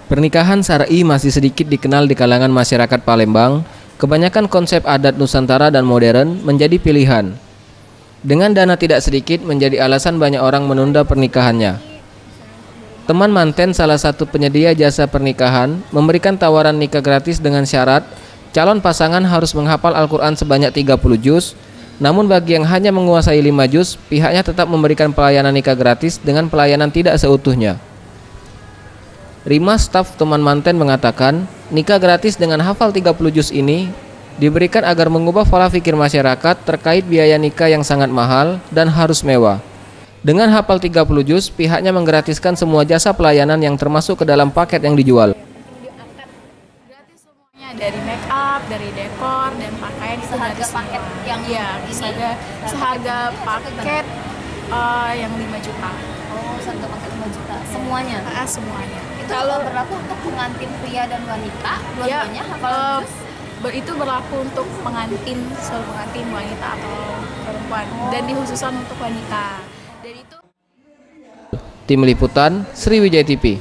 Pernikahan syar'i masih sedikit dikenal di kalangan masyarakat Palembang. Kebanyakan konsep adat Nusantara dan modern menjadi pilihan. Dengan dana tidak sedikit menjadi alasan banyak orang menunda pernikahannya. Teman Manten, salah satu penyedia jasa pernikahan, memberikan tawaran nikah gratis dengan syarat calon pasangan harus menghafal Al-Quran sebanyak 30 juz. Namun bagi yang hanya menguasai 5 juz, pihaknya tetap memberikan pelayanan nikah gratis dengan pelayanan tidak seutuhnya. Rima, staf Teman Manten, mengatakan nikah gratis dengan hafal 30 juz ini diberikan agar mengubah pola pikir masyarakat terkait biaya nikah yang sangat mahal dan harus mewah. Dengan hafal 30 juz, pihaknya menggratiskan semua jasa pelayanan yang termasuk ke dalam paket yang dijual. Gratis semuanya, dari make up, dari dekor, dan pakaian itu Seharga gratis paket semua. yang Iya, seharga paket yang 5 juta. Oh, seharga paket 5 juta semuanya. Semuanya. Itu kalau berlaku untuk pengantin pria dan wanita, dua-duanya hafal juz. Itu berlaku untuk pengantin, seluruh pengantin wanita atau perempuan, dan dikhususkan untuk wanita. Dan itu Tim Liputan, Sriwijaya TV.